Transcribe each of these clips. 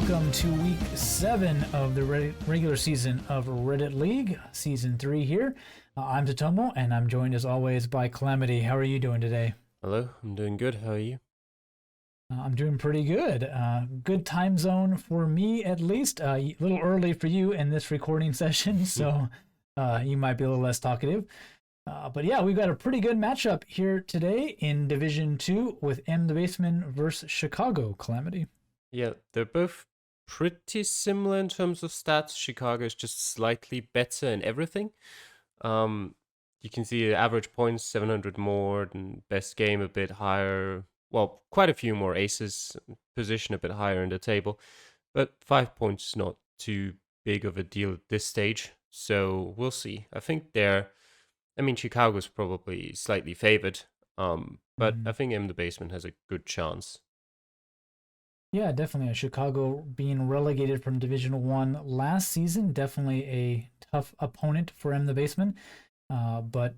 welcome to week 7 of the regular season of Reddit League, season 3 here. I'm Totomo, and I'm joined as always by Calamity. How are you doing today? Hello, I'm doing good. How are you? I'm doing pretty good. Good time zone for me, at least. A little early for you in this recording session, so you might be a little less talkative. But yeah, we've got a pretty good matchup here today in Division 2 with MTheBassman versus Chicago, Calamity. Yeah, they're both pretty similar in terms of stats. Chicago is just slightly better in everything. You can see the average points 700 more, and best game a bit higher. Well, quite a few more aces, position a bit higher in the table, but 5 points not too big of a deal at this stage. So we'll see. I think Chicago's probably slightly favored, but I think MTheBassman has a good chance. Yeah, definitely. Chicago being relegated from Division 1 last season, definitely a tough opponent for MTheBassman. But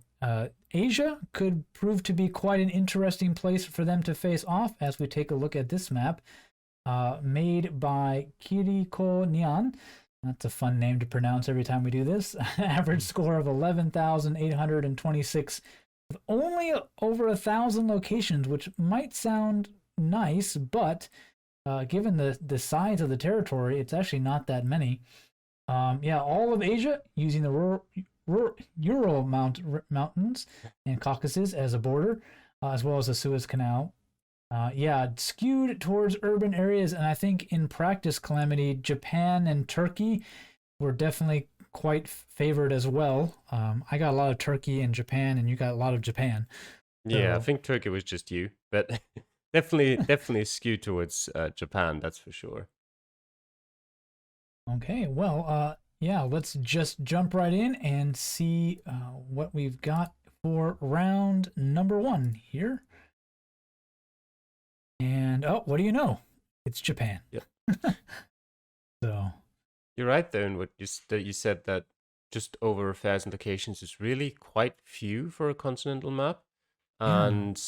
Asia could prove to be quite an interesting place for them to face off as we take a look at this map made by Kiriko Nyan. That's a fun name to pronounce every time we do this. Average score of 11,826 with only over 1,000 locations, which might sound nice, but given the size of the territory, it's actually not that many. Yeah, all of Asia using the Ural Mountains and Caucasus as a border, as well as the Suez Canal. Yeah, skewed towards urban areas, and I think in practice, Calamity, Japan and Turkey were definitely quite favored as well. I got a lot of Turkey and Japan, and you got a lot of Japan. Yeah, I So, think Turkey was just you, but definitely skewed towards Japan, that's for sure. okay, well, yeah, let's just jump right in and see what we've got for round number 1 here. And oh, what do you know? It's Japan. Yep. So You're right though in what you said that just over 1,000 locations is really quite few for a continental map. yeah. And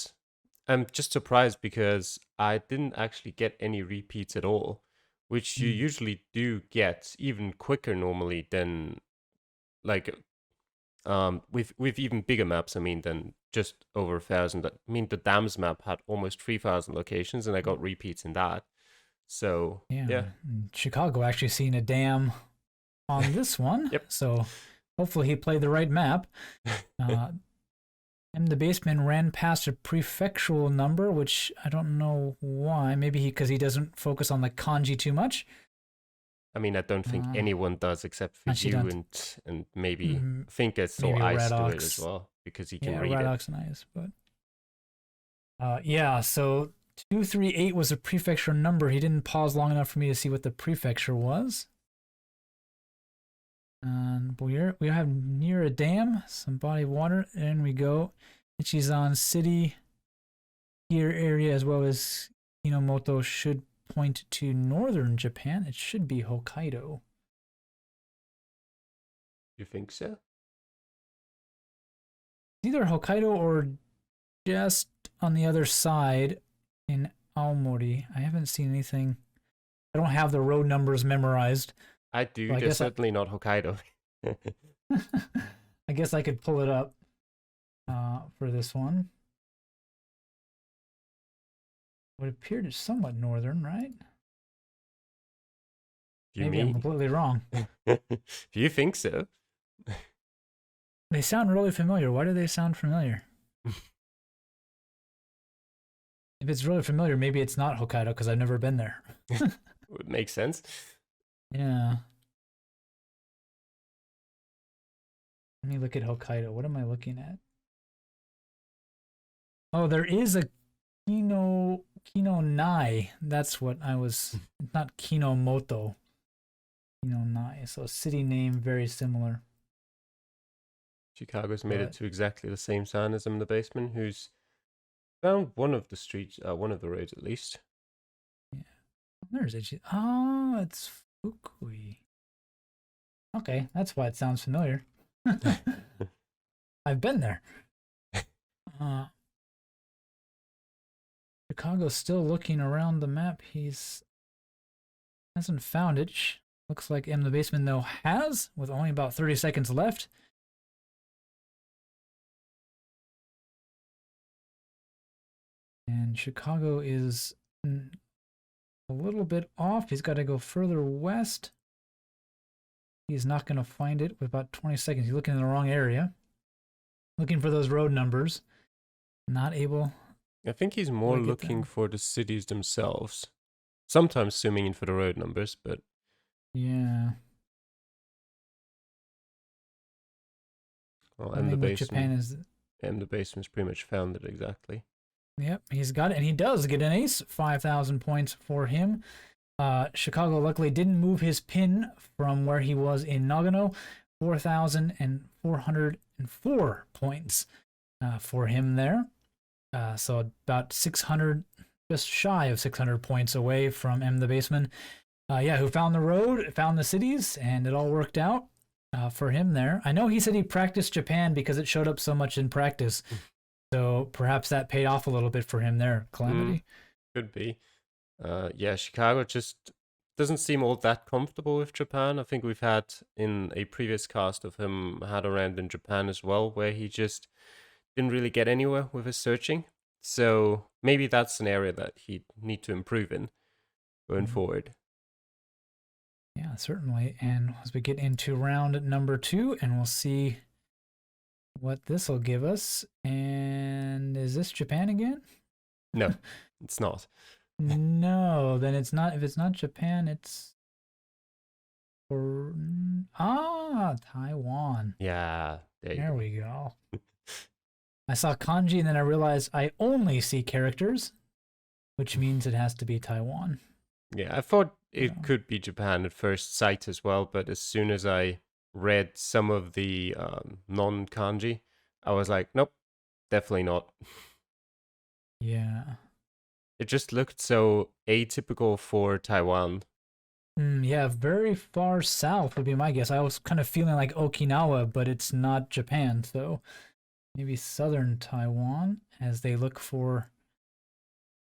I'm just surprised because I didn't actually get any repeats at all, which you Mm. usually do get even quicker normally than like with even bigger maps. I mean, than just over 1,000. I mean, the Dams map had almost 3,000 locations, and I got repeats in that. So Yeah. yeah, Chicago actually seen a dam on this one. yep. So hopefully he played the right map. MTheBassman ran past a prefectural number, which I don't know why. Maybe because he doesn't focus on the kanji too much. I mean, I don't think anyone does except for Actually you don't. and maybe Mm, I think I saw maybe Ice do it as Radox. well because he can Yeah, read it. Radox and Ice. But yeah, so 238 was a prefecture number. He didn't pause long enough for me to see what the prefecture was. And we have near a dam, some body of water, and we go. Ichizan City here area as well as Kinomoto should point to northern Japan. It should be Hokkaido. You think so? Either Hokkaido or just on the other side in Aomori. I haven't seen anything. I don't have the road numbers memorized. I do. So I They're guess certainly not Hokkaido. I guess I could pull it up for this one. Would appear to somewhat northern, right? Maybe I'm completely wrong. You think so? They sound really familiar. Why do they sound familiar? If it's really familiar, maybe it's not Hokkaido because I've never been there. Would make sense. Yeah. Let me look at Hokkaido. What am I looking at? Oh, there is a Kino Nai. That's what I was. It's not Kinomoto. Kino Nai. So city name very similar. Chicago's made it to exactly the same sign as MTheBassman, who's found one of the streets, one of the roads at least. Yeah. There's it. Oh, it's Fukui. Okay, that's why it sounds familiar. I've been there. Chicago's still looking around the map. He's Hasn't found it. Looks like MTheBassman, though, has, with only about 30 seconds left. And Chicago is a little bit off. He's got to go further west. He's not going to find it with about 20 seconds. He's looking in the wrong area. Looking for those road numbers. Not able. I think he's more looking for the cities themselves. Sometimes zooming in for the road numbers, but... Yeah. Well, MTheBassman's pretty much found it exactly. Yep, he's got it, and he does get an ace. 5,000 points for him. Chicago luckily didn't move his pin from where he was in Nagano. 4,404 points for him there. So about 600, just shy of 600 points away from MTheBassman. Who found the road, found the cities, and it all worked out for him there. I know he said he practiced Japan because it showed up so much in practice. So perhaps that paid off a little bit for him there, Calamity. Could be. Chicago just doesn't seem all that comfortable with Japan. I think we've had in a previous cast of him had a round in Japan as well, where he just didn't really get anywhere with his searching. So maybe that's an area that he'd need to improve in going forward. Yeah, certainly. And as we get into round number 2, and we'll see what this will give us. And is this Japan again? No, it's not. No, then it's not. If it's not Japan, it's Taiwan. Yeah, there we go. I saw kanji and then I realized I only see characters, which means it has to be Taiwan. Yeah, I thought it could be Japan at first sight as well, but as soon as I read some of the non-kanji, I was like, nope, definitely not. Yeah. It just looked so atypical for Taiwan. Yeah, very far south would be my guess. I was kind of feeling like Okinawa, but it's not Japan, so maybe southern Taiwan as they look for...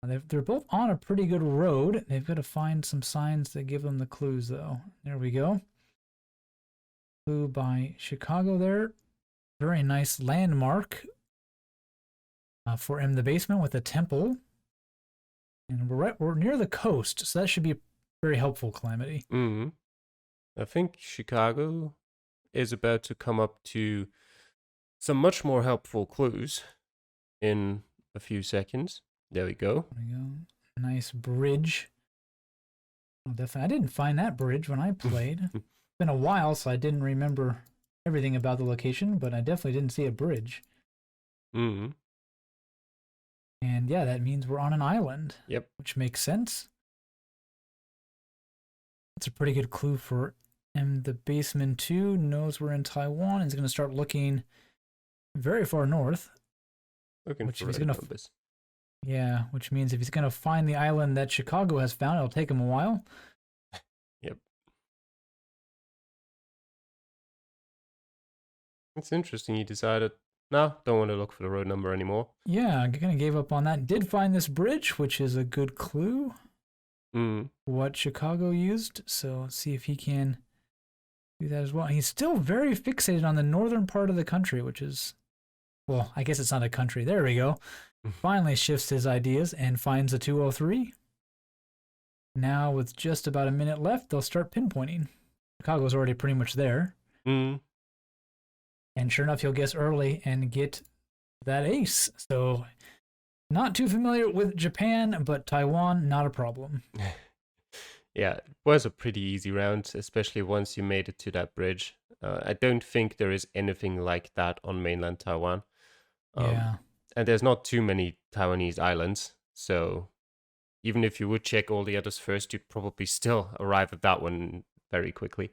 They're both on a pretty good road. They've got to find some signs that give them the clues, though. There we go. Clue by Chicago there. Very nice landmark for MTheBassman with a temple. And we're near the coast, so that should be very helpful, Calamity. I think Chicago is about to come up to some much more helpful clues in a few seconds. There we go. There we go. Nice bridge. Oh, definitely. I didn't find that bridge when I played. It's been a while, so I didn't remember everything about the location, but I definitely didn't see a bridge. And yeah, that means we're on an island. Yep. Which makes sense. That's a pretty good clue for MTheBassman too. Knows we're in Taiwan and is going to start looking very far north. Looking which for he's gonna numbers. Yeah, which means if he's going to find the island that Chicago has found, it'll take him a while. Yep. It's interesting he decided, no, don't want to look for the road number anymore. Yeah, I kind of gave up on that. Did find this bridge, which is a good clue. What Chicago used. So let's see if he can do that as well. He's still very fixated on the northern part of the country, which is, well, I guess it's not a country. There we go. Finally shifts his ideas and finds a 203. Now with just about a minute left, they'll start pinpointing. Chicago's already pretty much there. And sure enough, he'll guess early and get that ace. So not too familiar with Japan, but Taiwan, not a problem. Yeah, it was a pretty easy round, especially once you made it to that bridge. I don't think there is anything like that on mainland Taiwan. Yeah. And there's not too many Taiwanese islands, so even if you would check all the others first, you'd probably still arrive at that one very quickly.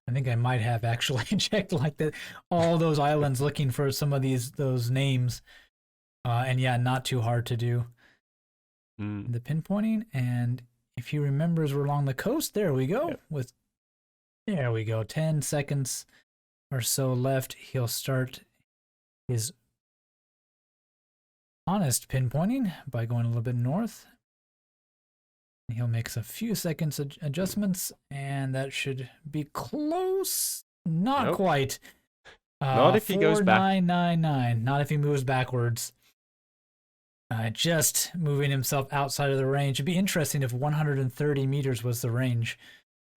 I think I might have actually checked like that, all those islands looking for some of those names. And yeah, not too hard to do. The pinpointing, and if he remembers we're along the coast, there we go. Yep. There we go. 10 seconds or so left. He'll start his honest pinpointing by going a little bit north. He'll make a few seconds adjustments, and that should be close. Not Nope. quite. Not if he goes back. 4999. Not if he moves backwards. Just moving himself outside of the range. It'd be interesting if 130 meters was the range,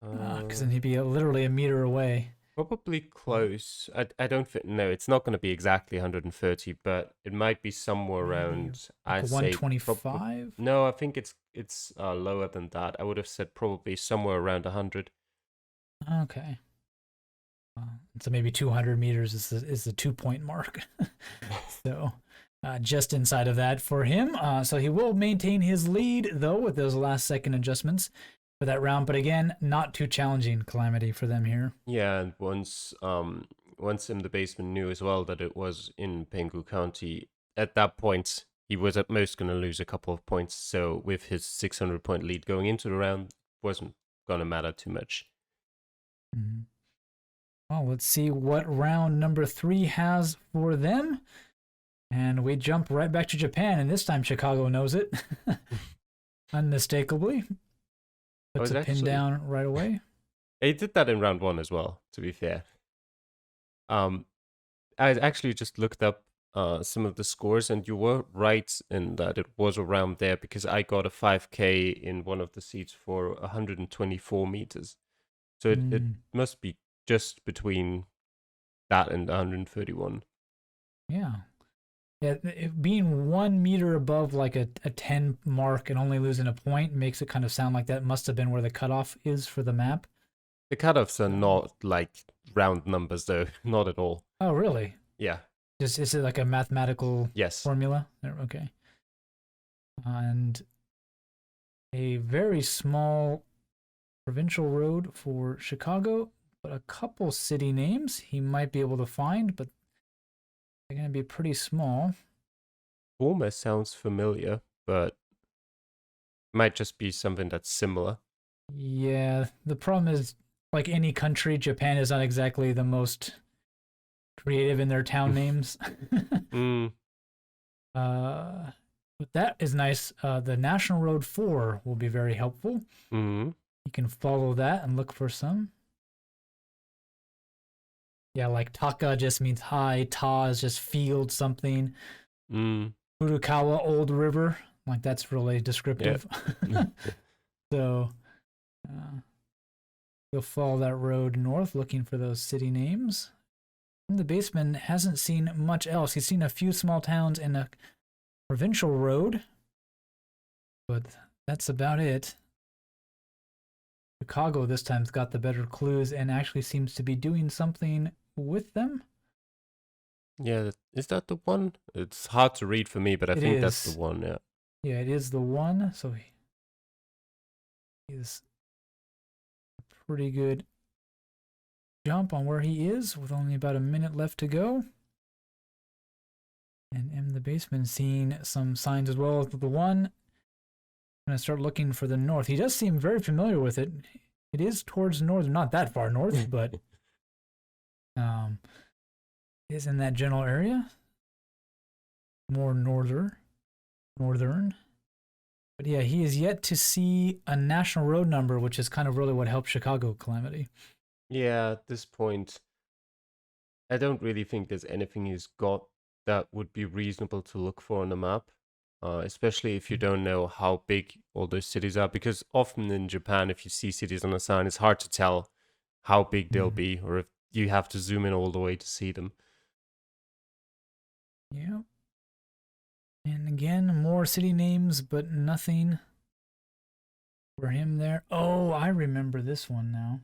because then he'd be literally a meter away. Probably close. I don't think. No, it's not going to be exactly 130, but it might be somewhere around. Like I'd say 125. no, I think it's lower than that. I would have said probably somewhere around 100. Okay. So maybe 200 meters is the 2-point mark. So just inside of that for him. So he will maintain his lead though with those last second adjustments for that round. But again, not too challenging, Calamity, for them here. Yeah, and once MTheBassman knew as well that it was in Penghu County, at that point he was at most going to lose a couple of points. So with his 600-point lead going into the round, wasn't going to matter too much. Mm-hmm. Well, let's see what round number 3 has for them. And we jump right back to Japan, and this time Chicago knows it. Unmistakably. Puts a pin down right away. He did that in round 1 as well, to be fair. I actually just looked up some of the scores, and you were right in that it was around there, because I got a 5K in one of the seats for 124 meters. So it must be just between that and 131. Yeah. Yeah, being 1 meter above like a 10 mark and only losing a point makes it kind of sound like that must have been where the cutoff is for the map. The cutoffs are not like round numbers, though. Not at all. Oh, really? Yeah. Is it like a mathematical yes. formula? Okay. And a very small provincial road for Chicago, but a couple city names he might be able to find, but they're going to be pretty small. Almost sounds familiar, but might just be something that's similar. Yeah, the problem is, like any country, Japan is not exactly the most creative in their town names. But that is nice. The National Road 4 will be very helpful. Mm-hmm. You can follow that and look for some. Yeah, like Taka just means high. Ta is just field something. Furukawa, old river. Like that's really descriptive. Yep. So you'll follow that road north looking for those city names. MTheBassman hasn't seen much else. He's seen a few small towns and a provincial road, but that's about it. Chicago this time's got the better clues and actually seems to be doing something with them. Yeah, is that the one? It's hard to read for me, but I think that's the one, yeah. Yeah, it is the one, so he's a pretty good jump on where he is with only about a minute left to go. And MTheBassman seeing some signs as well as the one. I'm going to start looking for the north. He does seem very familiar with it. It is towards north, not that far north, but it is in that general area. More northern. But yeah, he is yet to see a national road number, which is kind of really what helped Chicago, Calamity. Yeah, at this point, I don't really think there's anything he's got that would be reasonable to look for on the map. Especially if you don't know how big all those cities are, because often in Japan, if you see cities on a sign, it's hard to tell how big they'll be, or if you have to zoom in all the way to see them. Yeah. And again, more city names, but nothing for him there. Oh, I remember this one now.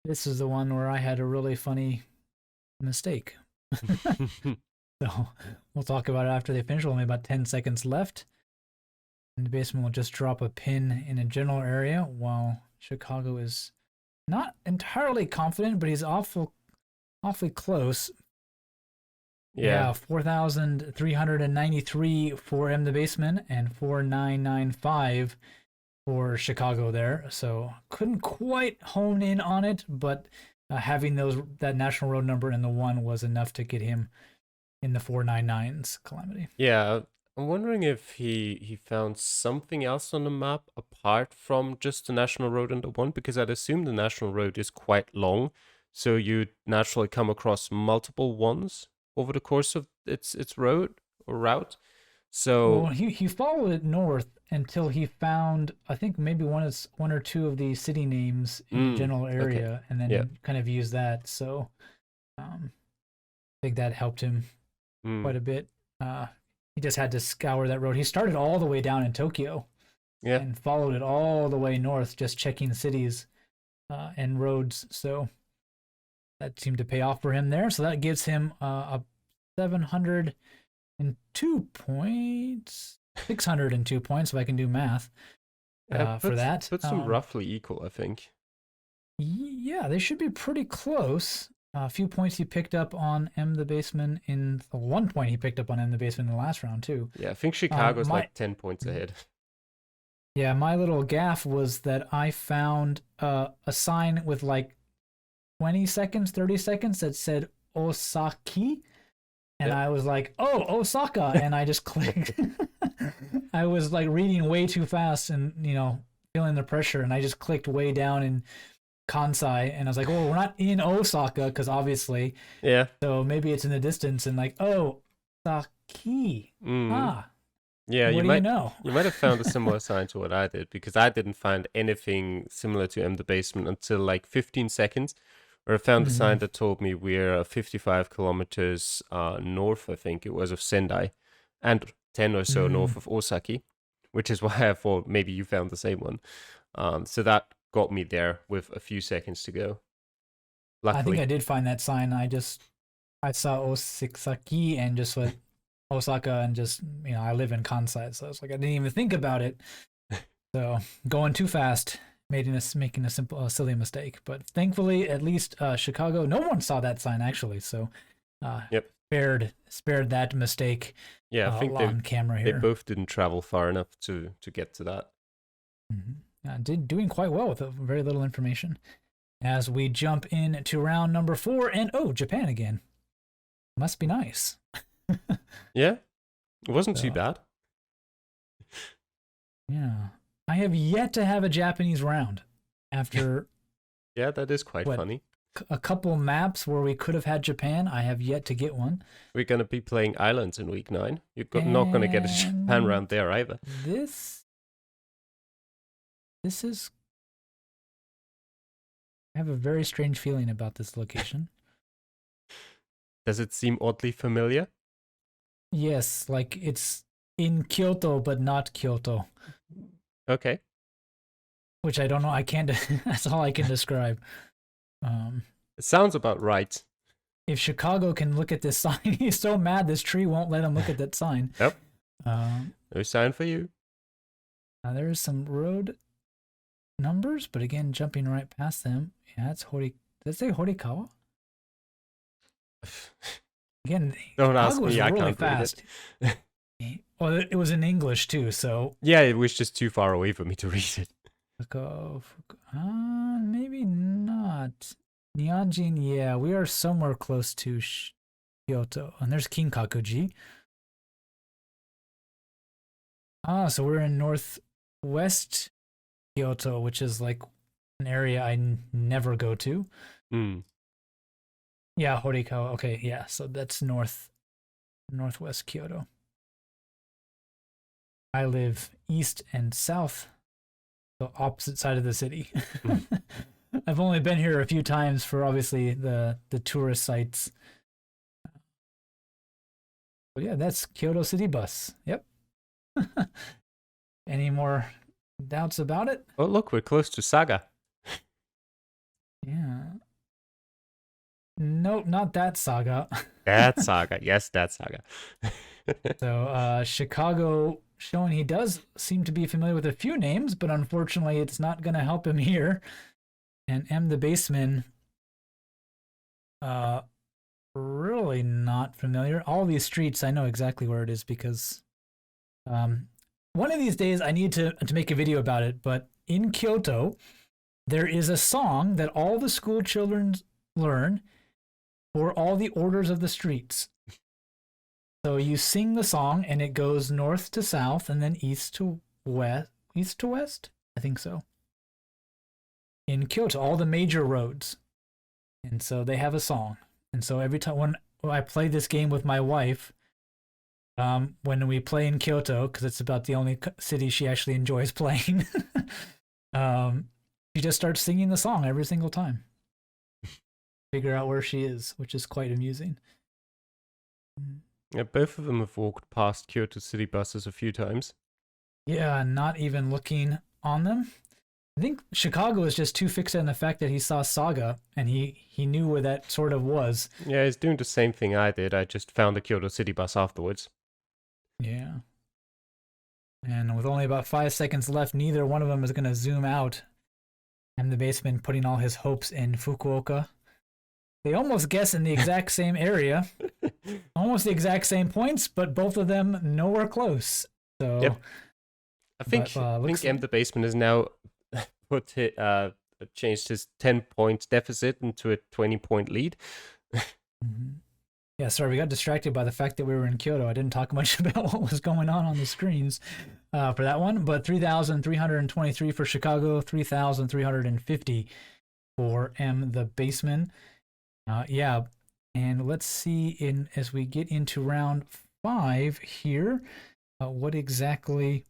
This is the one where I had a really funny mistake. So we'll talk about it after they finish. Only about 10 seconds left. And MTheBassman will just drop a pin in a general area while Chicago is not entirely confident, but he's awfully close. Yeah, 4,393 for MTheBassman and 4,995 for Chicago there. So couldn't quite hone in on it, but having that national road number in the one was enough to get him in the 499s, Calamity. Yeah, I'm wondering if he found something else on the map apart from just the national road and the one, because I'd assume the national road is quite long, so you'd naturally come across multiple ones over the course of its road or route. Well, So, he followed it north until he found, I think, maybe one or two of the city names in the general okay, area, and yeah, then kind of used that. So I think that helped him mm, quite a bit. Uh, he just had to scour that road. He started all the way down in Tokyo yeah, and followed it all the way north, just checking cities and roads. So that seemed to pay off for him there. So that gives him a 702 points, 602 points, if I can do math yeah. for that. Puts them roughly equal, I think. Yeah, they should be pretty close. A few points he picked up on MTheBassman in 1 point he picked up on MTheBassman in the last round too. Yeah, I think Chicago's My like 10 points ahead. Yeah, my little gaffe was that I found a sign with like 20 seconds, 30 seconds that said Osaki. And Yeah. I was like, oh, Osaka. And I just clicked. I was like reading way too fast and, feeling the pressure. And I just clicked way down in Kansai. And I was like, oh, we're not in Osaka because obviously. Yeah. So maybe it's in the distance. And like, oh, Saki. Mm. Ah, Yeah, what do you know? you might have found a similar sign to what I did, because I didn't find anything similar to MTheBassman until like 15 seconds, where I found a Mm-hmm. sign that told me we're 55 kilometers north, I think it was, of Sendai, and 10 or so Mm. north of Osaki, which is why I thought maybe you found the same one. So that got me there with a few seconds to go. I think Luckily. I did find that sign. I saw Osaki and just went Osaka and just, I live in Kansai. So it's like, I didn't even think about it. So going too fast, making a silly mistake. But thankfully, at least Chicago, no one saw that sign actually. So Yep. spared that mistake Yeah, I think on camera they here. both didn't travel far enough to get to that. Doing quite well with very little information. As we jump into round number 4, and Japan again. Must be nice. Yeah, it wasn't too So, bad. yeah. I have yet to have a Japanese round after Yeah, that is quite what funny. a couple maps where we could have had Japan. I have yet to get one. We're gonna be playing Islands in week 9. Not gonna get a Japan And round there either. this is I have a very strange feeling about this location. Does it seem oddly familiar? Yes, like it's in Kyoto but not Kyoto, Okay. which I don't know. I can't that's all I can describe. It sounds about right. If Chicago can look at this sign, he's so mad this tree won't let him look at that sign. Yep. Um, No sign for you. Now there's some road numbers, but again, jumping right past them. Yeah, it's Hori. Does it say Horikawa? Again, Don't ask Chicago was me, I really can't fast. read it. Well, it was in English too, so Yeah, it was just too far away for me to read it. Maybe not. Nyanjin, yeah, we are somewhere close to Kyoto. And there's Kinkakuji. So we're in northwest Kyoto, which is like an area I never go to. Hmm. Yeah, Horikawa. Okay, yeah. So that's northwest Kyoto. I live east and south, the opposite side of the city. I've only been here a few times for obviously the tourist sites. But yeah, that's Kyoto City Bus. Yep. Any more doubts about it? Oh, look, we're close to Saga. Yeah. Nope, not that saga. That Saga. Yes, that Saga. So Chicago showing he does seem to be familiar with a few names, but unfortunately it's not going to help him here. And MTheBassman, really not familiar. All these streets, I know exactly where it is because one of these days I need to make a video about it. But in Kyoto, there is a song that all the school children learn for all the orders of the streets. So you sing the song, and it goes north to south, and then east to west. East to west, I think so. In Kyoto, all the major roads, and so they have a song. And so every time when I play this game with my wife, when we play in Kyoto, because it's about the only city she actually enjoys playing, she just starts singing the song every single time. Figure out where she is, which is quite amusing. Yeah, both of them have walked past Kyoto city buses a few times. Yeah, not even looking on them. I think Chicago is just too fixed on the fact that he saw Saga, and he knew where that sort of was. Yeah, he's doing the same thing I did. I just found the Kyoto city bus afterwards. Yeah. And with only about 5 seconds left, neither one of them is going to zoom out. And MTheBassman putting all his hopes in Fukuoka. They almost guess in the exact same area, almost the exact same points, but both of them nowhere close. So, yep. I think MTheBassman has now changed his 10-point deficit into a 20-point lead. Mm-hmm. Yeah, sorry, we got distracted by the fact that we were in Kyoto. I didn't talk much about what was going on the screens for that one, but 3,323 for Chicago, 3,350 for MTheBassman. Yeah, and let's see as we get into round 5 here, what exactly.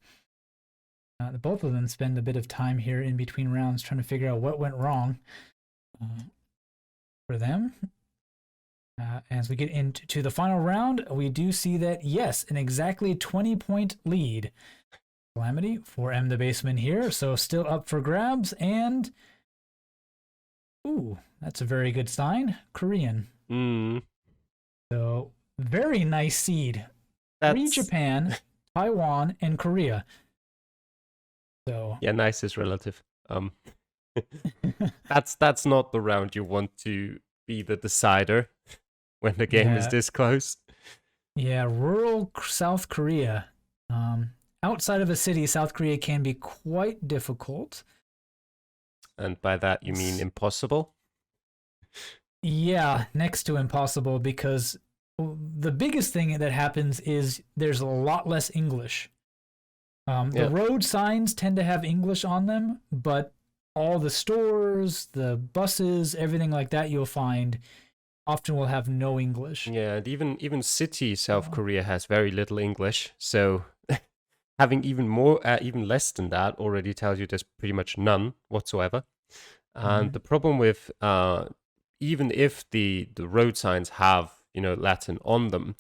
Both of them spend a bit of time here in between rounds trying to figure out what went wrong for them. As we get into the final round, we do see that, yes, an exactly 20-point lead. Calamity for MTheBassman here, so still up for grabs, and ooh, that's a very good sign. Korean. So, very nice seed. That's... Japan, Taiwan, and Korea. So yeah, nice is relative. That's not the round you want to be the decider when the game is this close. Yeah, rural South Korea. Outside of a city, South Korea can be quite difficult. And by that you mean impossible? Yeah, next to impossible, because the biggest thing that happens is there's a lot less English. The road signs tend to have English on them, but all the stores, the buses, everything like that you'll find often will have no English. Yeah, and even city South Korea has very little English, so having even less than that already tells you there's pretty much none whatsoever. And the problem with even if the road signs have Latin on them,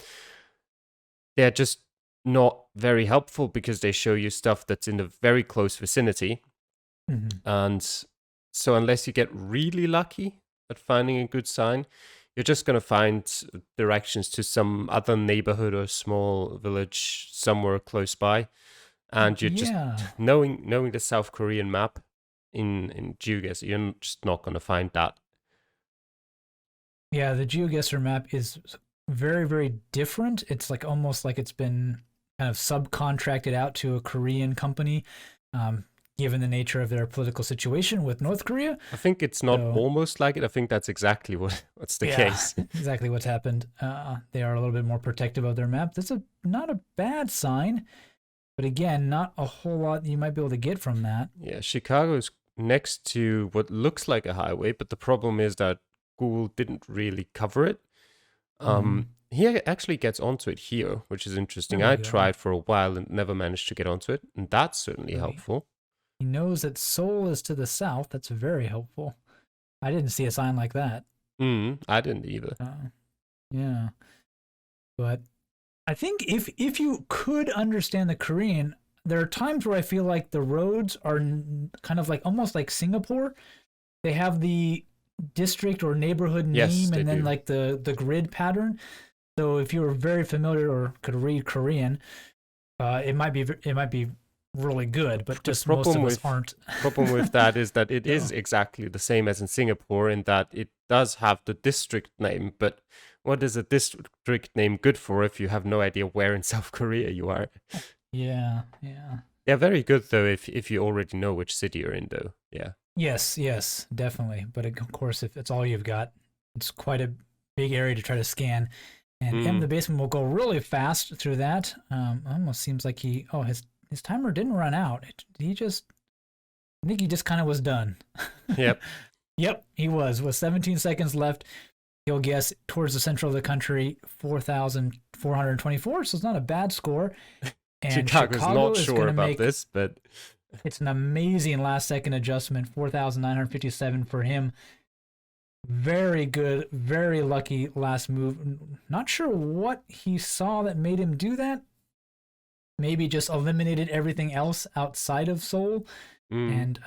they're just not very helpful because they show you stuff that's in a very close vicinity. And so unless you get really lucky at finding a good sign, you're just going to find directions to some other neighborhood or small village somewhere close by. And you're just knowing the South Korean map in Geoguessr, you're just not going to find that. Yeah, the Geoguessr map is very, very different. It's like almost like it's been kind of subcontracted out to a Korean company, given the nature of their political situation with North Korea. I think it's not almost like it. I think that's exactly what's the case. Exactly what's happened. They are a little bit more protective of their map. That's not a bad sign, but again, not a whole lot you might be able to get from that. Yeah, Chicago is next to what looks like a highway, but the problem is that Google didn't really cover it. He actually gets onto it here, which is interesting. I tried for a while and never managed to get onto it, and that's certainly helpful. He knows that Seoul is to the south. That's very helpful. I didn't see a sign like that. I didn't either. Yeah. But I think if you could understand the Korean, there are times where I feel like the roads are kind of like almost like Singapore. They have the district or neighborhood name and then like the grid pattern. So if you were very familiar or could read Korean, it might be really good, but just most of us aren't. Problem with that is that it is exactly the same as in Singapore in that it does have the district name, but what is a district name good for if you have no idea where in South Korea you are? Yeah. They're very good though if you already know which city you're in though. Yeah. Yes, definitely. But of course, if it's all you've got, it's quite a big area to try to scan. And MTheBassman will go really fast through that. Almost seems like his timer didn't run out. I think he just kind of was done. Yep. Yep, he was. With 17 seconds left, he'll guess towards the center of the country, 4,424. So it's not a bad score. And Chicago's Chicago not sure about this, but it's an amazing last second adjustment, 4,957 for him. Very good, very lucky last move. Not sure what he saw that made him do that. Maybe just eliminated everything else outside of Seoul, and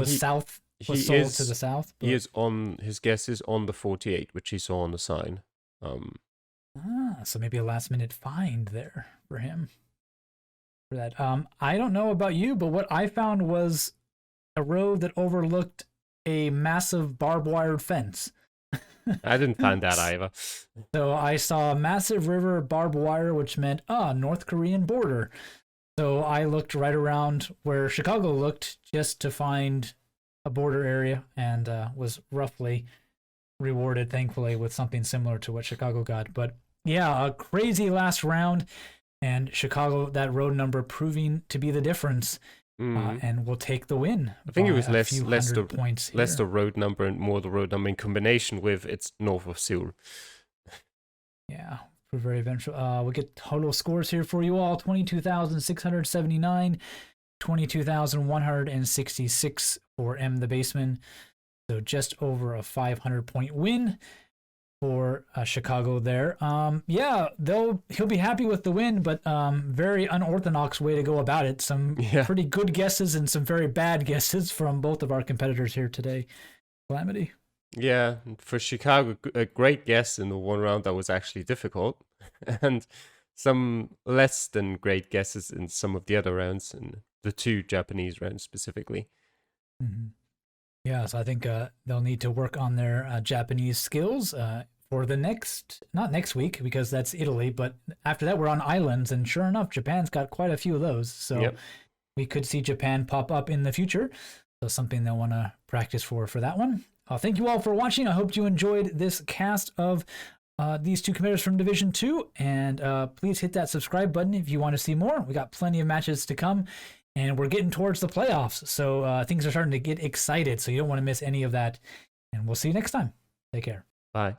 south. Was Seoul to the south. But... his guess is on the 48, which he saw on the sign. So maybe a last minute find there for him. For that, I don't know about you, but what I found was a road that overlooked a massive barbed wire fence. I didn't find that either. So I saw a massive river barbed wire, which meant North Korean border. So I looked right around where Chicago looked just to find a border area, and was roughly rewarded, thankfully, with something similar to what Chicago got. But yeah, a crazy last round, and Chicago, that road number proving to be the difference. And will take the win. I think it was less points the road number and more the road number in combination with it's north of Seoul. Yeah, very eventual. We'll get total scores here for you all: 22,679, 22,166 for MTheBassman. So just over a 500-point win for Chicago there. He'll be happy with the win, but very unorthodox way to go about it. Some pretty good guesses and some very bad guesses from both of our competitors here today. Calamity. Yeah, for Chicago, a great guess in the one round that was actually difficult, and some less than great guesses in some of the other rounds, and the two Japanese rounds specifically. Mm-hmm. Yeah, so I think they'll need to work on their Japanese skills for the not next week, because that's Italy, but after that we're on islands, and sure enough, Japan's got quite a few of those. So we could see Japan pop up in the future. So something they'll want to practice for that one. Thank you all for watching. I hope you enjoyed this cast of these two competitors from Division 2, and please hit that subscribe button if you want to see more. We got plenty of matches to come, and we're getting towards the playoffs, so things are starting to get excited, so you don't want to miss any of that. And we'll see you next time. Take care. Bye.